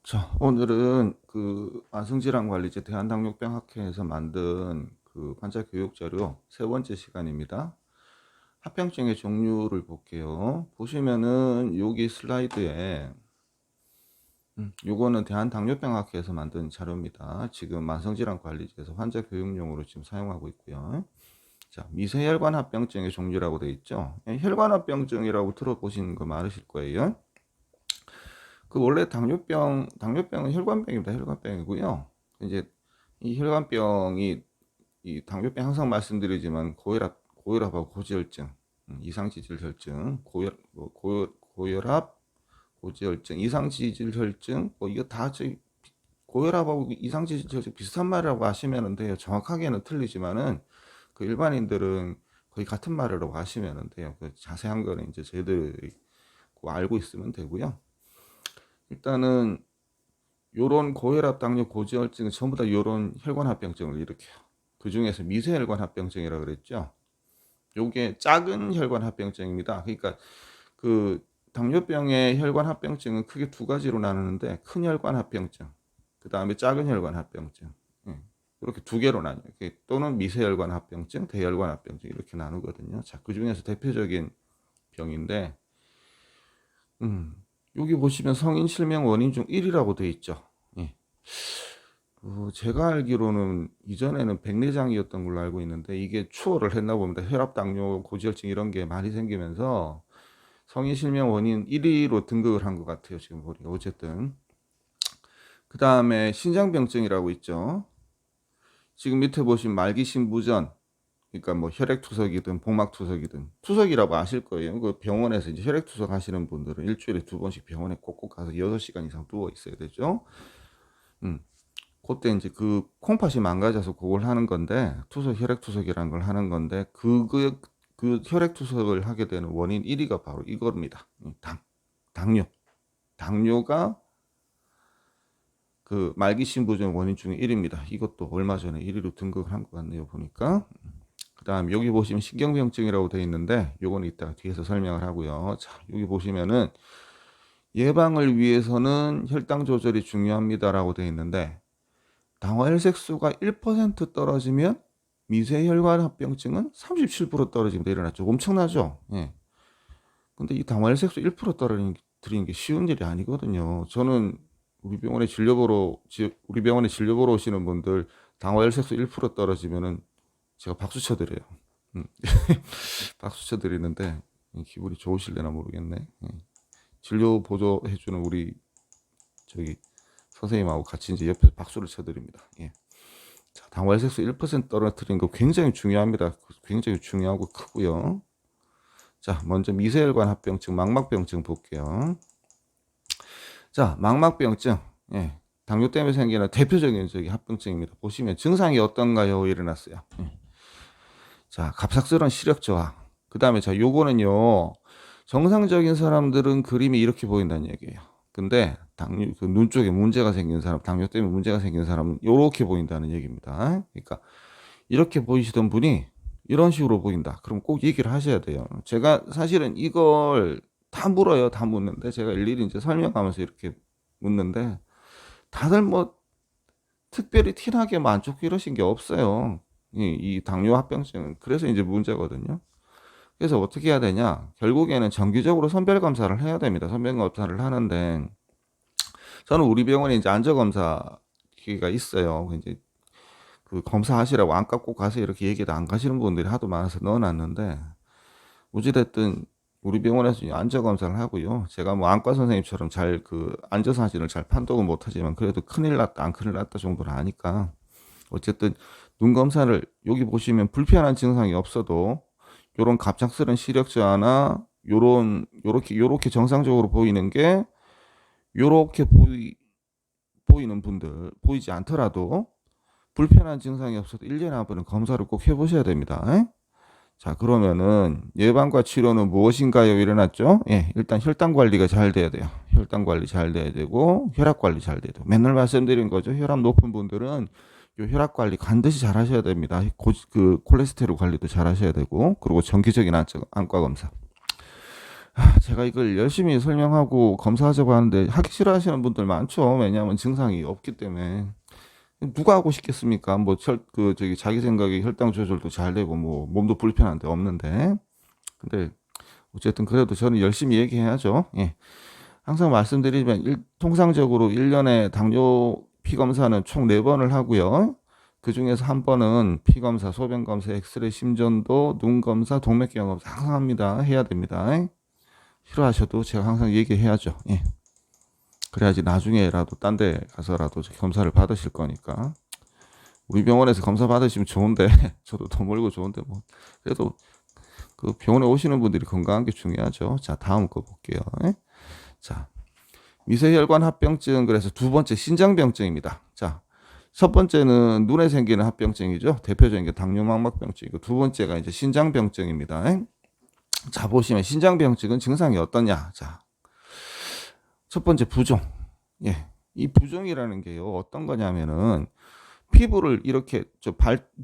자, 오늘은 그 만성질환관리제 대한당뇨병학회에서 만든 그 환자 교육 자료 세 번째 시간입니다. 합병증의 종류를 볼게요. 보시면은 여기 슬라이드에 요거는 대한당뇨병학회에서 만든 자료입니다. 지금 만성질환관리제에서 환자 교육용으로 지금 사용하고 있고요. 자, 미세혈관 합병증의 종류라고 되어 있죠. 혈관 합병증이라고 들어보신 거 많으실 거예요. 그 원래 당뇨병은 혈관병입니다. 혈관병이고요. 이제 이 혈관병이 이 당뇨병 항상 말씀드리지만 고혈압하고 고지혈증, 이상지질혈증, 고혈압, 고지혈증, 이상지질혈증, 뭐 이거 다 저희 고혈압하고 이상지질혈증 비슷한 말이라고 하시면 돼요. 정확하게는 틀리지만은 그 일반인들은 거의 같은 말이라고 하시면 돼요. 그 자세한 거는 이제 저희들이 알고 있으면 되고요. 일단은 요런 고혈압, 당뇨, 고지혈증은 전부 다 요런 혈관합병증을 일으켜요. 그 중에서 미세혈관합병증이라 그랬죠. 요게 작은 혈관합병증입니다. 그러니까 그 당뇨병의 혈관합병증은 크게 두 가지로 나누는데 큰 혈관합병증, 그 다음에 작은 혈관합병증, 이렇게 두 개로 나뉘어요. 또는 미세혈관합병증, 대혈관합병증 이렇게 나누거든요. 자, 그 중에서 대표적인 병인데 여기 보시면 성인 실명 원인 중 1위라고 되어 있죠. 예. 제가 알기로는 이전에는 백내장이었던 걸로 알고 있는데 이게 추월을 했나 봅니다. 혈압, 당뇨, 고지혈증 이런 게 많이 생기면서 성인 실명 원인 1위로 등극을 한 것 같아요. 지금 보니까 어쨌든 그 다음에 신장병증이라고 있죠. 지금 밑에 보시면 말기신부전, 그러니까 뭐 혈액투석이든 복막투석이든 투석이라고 아실 거예요. 그 병원에서 이제 혈액투석 하시는 분들은 일주일에 2번씩 병원에 꼭꼭 가서 6시간 이상 누워 있어야 되죠. 그때 이제 그 콩팥이 망가져서 그걸 하는 건데 투석 혈액투석이라는 걸 하는 건데 그 혈액투석을 하게 되는 원인 1위가 바로 이겁니다. 당뇨가 그 말기신부전 원인 중에 1위입니다. 이것도 얼마 전에 1위로 등극을 한 것 같네요. 보니까. 그 다음 여기 보시면 신경병증이라고 되어 있는데 요거는 이따가 뒤에서 설명을 하고요. 자, 여기 보시면은 예방을 위해서는 혈당 조절이 중요합니다라고 되어 있는데 당화혈색소가 1% 떨어지면 미세혈관 합병증은 37% 떨어집니다. 일어났죠. 엄청나죠? 예. 근데 이 당화혈색소 1% 떨어뜨리는 게 쉬운 일이 아니거든요. 저는 우리 병원에 진료 보러 오시는 분들 당화혈색소 1% 떨어지면은 제가 박수 쳐드려요. 박수 쳐드리는데 기분이 좋으실려나 모르겠네. 예. 진료 보조해주는 우리 저기 선생님하고 같이 이제 옆에서 박수를 쳐드립니다. 예. 자, 당활색소 1% 떨어뜨리는 거 굉장히 중요합니다. 굉장히 중요하고 크고요. 자, 먼저 미세혈관 합병증, 망막병증 볼게요. 자, 망막병증. 예. 당뇨 때문에 생기는 대표적인 저기 합병증입니다. 보시면 증상이 어떤가요? 일어났어요. 예. 자, 갑작스러운 시력 저하. 그 다음에 자, 요거는요. 정상적인 사람들은 그림이 이렇게 보인다는 얘기예요. 근데 당뇨 그 눈 쪽에 문제가 생긴 사람, 당뇨 때문에 문제가 생긴 사람은 이렇게 보인다는 얘기입니다. 그러니까 이렇게 보이시던 분이 이런 식으로 보인다. 그럼 꼭 얘기를 하셔야 돼요. 제가 사실은 이걸 다 물어요. 다 묻는데 제가 일일이 이제 설명하면서 이렇게 묻는데 다들 뭐 특별히 티나게 안 좋고 이러신 게 없어요. 이 당뇨 합병증은 그래서 이제 문제거든요. 그래서 어떻게 해야 되냐? 결국에는 정기적으로 선별 검사를 해야 됩니다. 선별 검사를 하는데 저는 우리 병원에 이제 안저 검사 기가 있어요. 이제 그 검사하시라고 안과 꼭 가서 이렇게 얘기도 안 가시는 분들이 하도 많아서 넣어놨는데 어찌됐든 우리 병원에서 안저 검사를 하고요. 제가 뭐 안과 선생님처럼 잘 그 안저 사진을 잘 판독은 못하지만 그래도 큰일 났다 안 큰일 났다 정도는 아니까 어쨌든 눈 검사를 여기 보시면 불편한 증상이 없어도 요런 갑작스런 시력 저하나 요렇게 정상적으로 보이는 게 요렇게 보이는 분들 보이지 않더라도 불편한 증상이 없어도 1년에 한 번은 검사를 꼭 해보셔야 됩니다. 자, 그러면은 예방과 치료는 무엇인가요? 일어났죠? 예, 일단 혈당 관리가 잘 돼야 돼요. 혈당 관리 잘 돼야 되고 혈압 관리 잘 돼야 돼요. 맨날 말씀드린 거죠. 혈압 높은 분들은 요 혈압 관리 반드시 잘 하셔야 됩니다. 그 콜레스테롤 관리도 잘 하셔야 되고 그리고 정기적인 안과 검사. 제가 이걸 열심히 설명하고 검사하자고 하는데 하기 싫어하시는 분들 많죠. 왜냐하면 증상이 없기 때문에. 누가 하고 싶겠습니까? 뭐, 자기 생각에 혈당 조절도 잘 되고, 뭐, 몸도 불편한데 없는데. 근데, 어쨌든 그래도 저는 열심히 얘기해야죠. 예. 항상 말씀드리지만, 통상적으로 1년에 당뇨 피검사는 총 4번을 하고요. 그 중에서 한 번은 피검사, 소변검사, 엑스레이, 심전도, 눈검사, 동맥경검사 항상 합니다. 해야 됩니다. 싫어하셔도 제가 항상 얘기해야죠. 예. 그래야지 나중에라도 딴 데 가서라도 검사를 받으실 거니까. 우리 병원에서 검사 받으시면 좋은데 저도 돈 벌고 좋은데 뭐 그래도 그 병원에 오시는 분들이 건강한 게 중요하죠. 자, 다음 거 볼게요. 자, 미세혈관 합병증. 그래서 두 번째 신장병증입니다. 자, 첫 번째는 눈에 생기는 합병증이죠. 대표적인 게 당뇨망막병증이고, 두 번째가 이제 신장병증입니다. 자, 보시면 신장병증은 증상이 어떠냐. 자, 첫 번째 부종. 예. 이 부종이라는 게요, 어떤 거냐면은 피부를 이렇게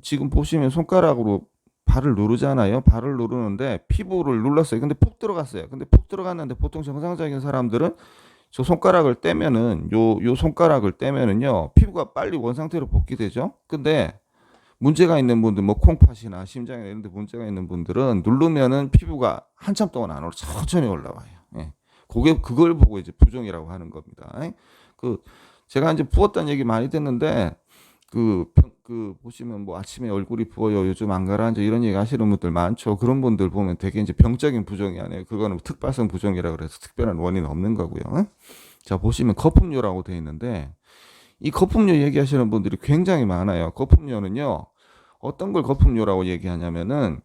지금 보시면 손가락으로 발을 누르잖아요. 발을 누르는데 피부를 눌렀어요. 근데 푹 들어갔어요. 근데 푹 들어갔는데 보통 정상적인 사람들은 저 손가락을 떼면은 요 손가락을 떼면은요, 피부가 빨리 원상태로 복귀되죠. 근데 문제가 있는 분들, 뭐 콩팥이나 심장이나 이런 데 문제가 있는 분들은 누르면은 피부가 한참 동안 안 올라, 천천히 올라와요. 예. 그걸 보고 이제 부종이라고 하는 겁니다. 그 제가 이제 부었다는 얘기 많이 듣는데, 보시면 뭐 아침에 얼굴이 부어요, 요즘 안 가라앉아, 이런 얘기 하시는 분들 많죠. 그런 분들 보면 되게 이제 병적인 부종이 아니에요. 그거는 특발성 부종이라 그래서 특별한 원인은 없는 거고요. 자, 보시면 거품료라고 되어 있는데, 이 거품료 얘기하시는 분들이 굉장히 많아요. 거품료는요, 어떤 걸 거품료라고 얘기하냐면은,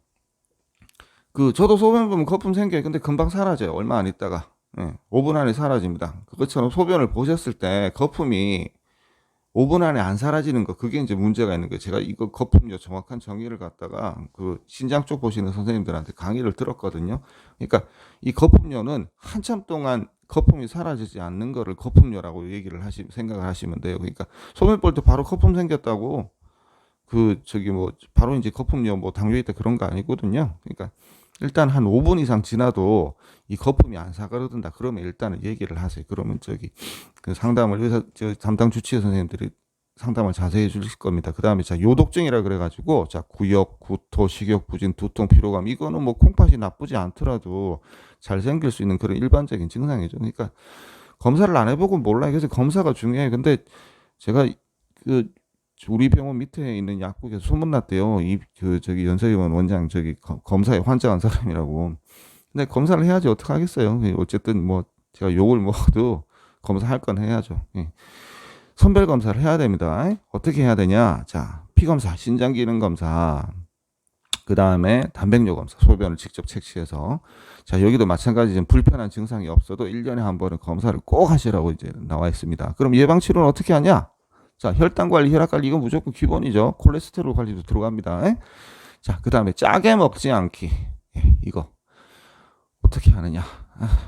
저도 소변 보면 거품 생겨요. 근데 금방 사라져요. 얼마 안 있다가. 5분 안에 사라집니다. 그것처럼 소변을 보셨을 때 거품이 5분 안에 안 사라지는 거, 그게 이제 문제가 있는 거예요. 제가 이거 거품료 정확한 정의를 갖다가 그 신장 쪽 보시는 선생님들한테 강의를 들었거든요. 그러니까 이 거품료는 한참 동안 거품이 사라지지 않는 거를 거품료라고 생각을 하시면 돼요. 그러니까 소변 볼 때 바로 거품 생겼다고 바로 이제 거품료 뭐 당뇨 있다 그런 거 아니거든요. 그러니까 일단 한 5분 이상 지나도 이 거품이 안 사그러든다. 그러면 일단은 얘기를 하세요. 그러면 그 상담을 담당 주치의 선생님들이 상담을 자세히 해주실 겁니다. 그 다음에 요독증이라 그래가지고 구역, 구토, 식욕, 부진, 두통, 피로감, 이거는 뭐 콩팥이 나쁘지 않더라도 잘 생길 수 있는 그런 일반적인 증상이죠. 그러니까 검사를 안 해보고 몰라요. 그래서 검사가 중요해요. 근데 제가 우리 병원 밑에 있는 약국에서 소문났대요. 연세의원 원장 검사에 환장한 사람이라고. 근데 검사를 해야지 어떡하겠어요. 어쨌든 뭐 제가 욕을 먹어도 검사할 건 해야죠. 선별 검사를 해야 됩니다. 어떻게 해야 되냐? 자, 피검사, 신장 기능 검사, 그 다음에 단백뇨 검사, 소변을 직접 채취해서. 자, 여기도 마찬가지 불편한 증상이 없어도 1년에 한 번은 검사를 꼭 하시라고 이제 나와 있습니다. 그럼 예방 치료는 어떻게 하냐? 자, 혈당 관리, 혈압 관리, 이건 무조건 기본이죠. 콜레스테롤 관리도 들어갑니다. 자, 그 다음에 짜게 먹지 않기. 이거 어떻게 하느냐?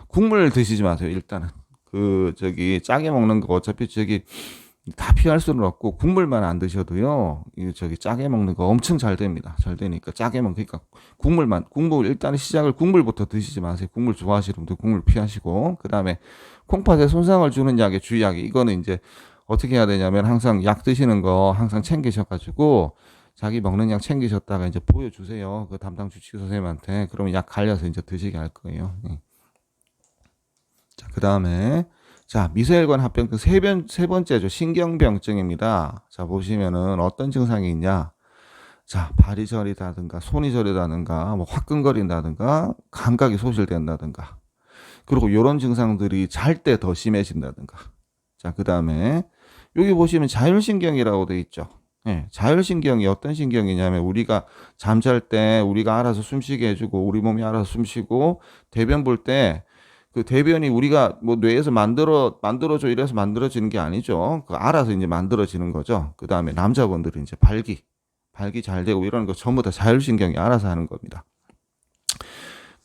국물 드시지 마세요. 일단은 짜게 먹는 거 어차피 다 피할 수는 없고, 국물만 안 드셔도요, 짜게 먹는 거 엄청 잘 됩니다. 잘 되니까 그러니까 국물 일단은 시작을 국물부터 드시지 마세요. 국물 좋아하시는 분들 국물 피하시고, 그 다음에 콩팥에 손상을 주는 약의 주약이, 이거는 이제 어떻게 해야 되냐면 항상 약 드시는 거 항상 챙기셔가지고 자기 먹는 약 챙기셨다가 이제 보여주세요. 그 담당 주치의 선생님한테. 그러면 약 갈려서 이제 드시게 할 거예요. 자, 그 다음에 미세혈관 합병증 세 번째죠. 신경병증입니다. 자, 보시면은 어떤 증상이 있냐. 자, 발이 저리다든가 손이 저리다든가 뭐 화끈거린다든가 감각이 소실된다든가, 그리고 이런 증상들이 잘 때 더 심해진다든가. 자, 그 다음에 여기 보시면 자율신경이라고 돼 있죠. 자율신경이 어떤 신경이냐면, 우리가 잠잘 때 우리가 알아서 숨쉬게 해주고, 우리 몸이 알아서 숨쉬고, 대변 볼 때 그 대변이 우리가 뭐 뇌에서 만들어줘 이래서 만들어지는 게 아니죠. 알아서 이제 만들어지는 거죠. 그 다음에 남자분들은 이제 발기 잘 되고 이런 거 전부 다 자율신경이 알아서 하는 겁니다.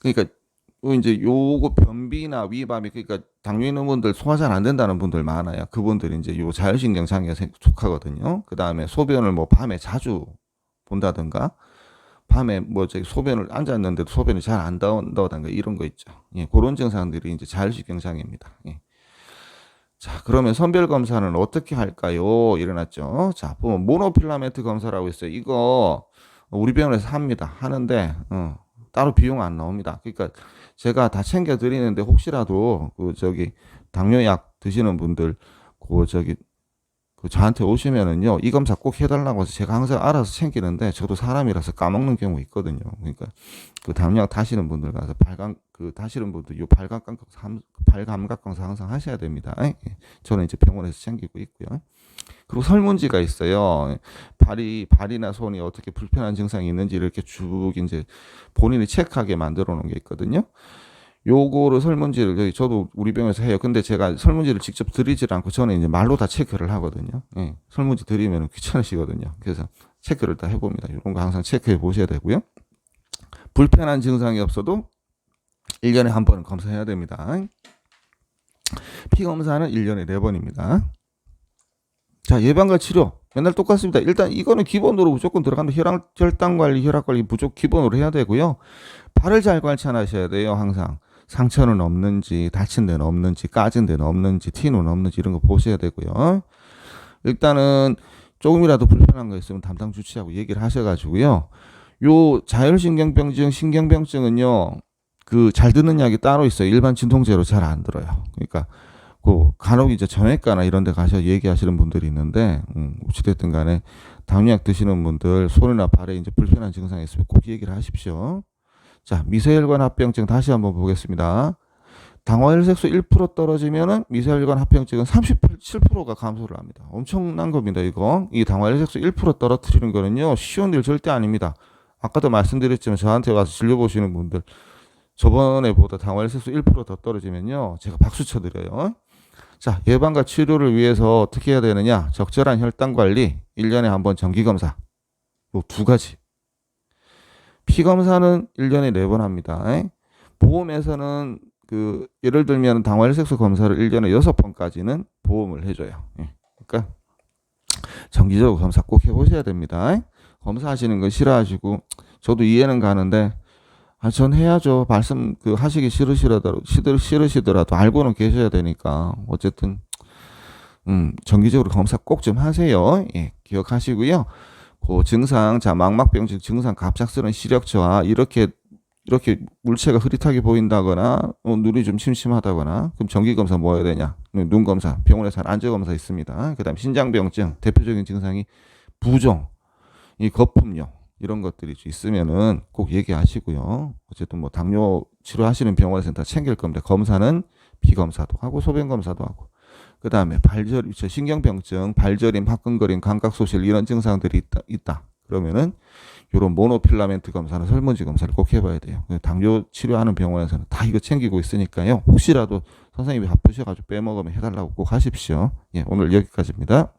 그러니까 이제 요거 변비나 위반이, 그러니까 당뇨 있는 분들 소화 잘 안 된다는 분들 많아요. 그분들이 이제 요 자율신경 장애에 속하거든요. 그 다음에 소변을 뭐 밤에 자주 본다든가, 밤에 뭐 저기 소변을 앉았는데도 소변이 잘 안 나온다든가 이런 거 있죠. 예, 그런 증상들이 이제 자율신경 장애입니다. 예. 자, 그러면 선별 검사는 어떻게 할까요? 일어났죠. 자, 보면 모노필라멘트 검사라고 있어요. 이거 우리 병원에서 합니다. 하는데 따로 비용 안 나옵니다. 그러니까 제가 다 챙겨 드리는데 혹시라도 그 저기 당뇨약 드시는 분들 그 저기 그 저한테 오시면은요, 이 검사 꼭 해달라고 해서 제가 항상 알아서 챙기는데, 저도 사람이라서 까먹는 경우 있거든요. 그러니까, 그 당뇨약 타시는 분들 가서 타시는 분들, 요 발감각 검사 항상 하셔야 됩니다. 예? 저는 이제 병원에서 챙기고 있고요. 그리고 설문지가 있어요. 발이나 손이 어떻게 불편한 증상이 있는지 이렇게 쭉 이제 본인이 체크하게 만들어 놓은 게 있거든요. 요거를 설문지를 저도 우리 병원에서 해요. 근데 제가 설문지를 직접 드리질 않고 저는 이제 말로 다 체크를 하거든요. 예, 설문지 드리면 귀찮으시거든요. 그래서 체크를 다 해봅니다. 이런 거 항상 체크해 보셔야 되고요. 불편한 증상이 없어도 1년에 한 번은 검사해야 됩니다. 피 검사는 1년에 4번입니다. 자, 예방과 치료 맨날 똑같습니다. 일단 이거는 기본으로 무조건 들어간다. 혈당 관리, 혈압 관리 무조건 기본으로 해야 되고요. 발을 잘 관찰하셔야 돼요. 항상 상처는 없는지, 다친 데는 없는지, 까진 데는 없는지, 티는 없는지 이런 거 보셔야 되고요. 일단은 조금이라도 불편한 거 있으면 담당 주치하고 얘기를 하셔가지고요. 요 자율신경병증, 신경병증은요, 그 잘 듣는 약이 따로 있어요. 일반 진통제로 잘 안 들어요. 그러니까 그 간혹 이제 정형외과나 이런 데 가셔 얘기하시는 분들이 있는데 어찌됐든 간에 당뇨약 드시는 분들 손이나 발에 이제 불편한 증상이 있으면 꼭 얘기를 하십시오. 자, 미세혈관 합병증 다시 한번 보겠습니다. 당화혈색소 1% 떨어지면은 미세혈관 합병증은 37%가 감소를 합니다. 엄청난 겁니다, 이거. 이 당화혈색소 1% 떨어뜨리는 거는요, 쉬운 일 절대 아닙니다. 아까도 말씀드렸지만 저한테 와서 진료 보시는 분들 저번에보다 당화혈색소 1%더 떨어지면요, 제가 박수 쳐드려요. 자, 예방과 치료를 위해서 어떻게 해야 되느냐? 적절한 혈당 관리, 1년에 한 번 정기검사. 요 2가지. 피검사는 1년에 4번 합니다. 보험에서는 그 예를 들면 당화혈색소 검사를 1년에 6번까지는 보험을 해줘요. 그러니까 정기적으로 검사 꼭 해보셔야 됩니다. 검사하시는 거 싫어하시고 저도 이해는 가는데 전 해야죠. 말씀 하시기 싫으시더라도 알고는 계셔야 되니까 어쨌든 정기적으로 검사 꼭 좀 하세요. 예, 기억하시고요. 그 증상, 자, 망막병증 증상, 갑작스러운 시력 저하, 이렇게 물체가 흐릿하게 보인다거나, 눈이 좀 침침하다거나, 그럼 정기검사 뭐 해야 되냐? 눈 검사, 병원에서 안저검사 있습니다. 그 다음 신장병증, 대표적인 증상이 부종, 이 거품력, 이런 것들이 있으면은 꼭 얘기하시고요. 어쨌든 뭐 당뇨 치료하시는 병원에서는 다 챙길 겁니다. 검사는 비검사도 하고, 소변검사도 하고. 그 다음에 신경병증, 발저림, 화끈거림, 감각소실 이런 증상들이 있다. 그러면은 요런 모노필라멘트 검사나 설문지 검사를 꼭 해봐야 돼요. 당뇨 치료하는 병원에서는 다 이거 챙기고 있으니까요. 혹시라도 선생님이 바쁘셔가지고 빼먹으면 해달라고 꼭 하십시오. 예, 오늘 여기까지입니다.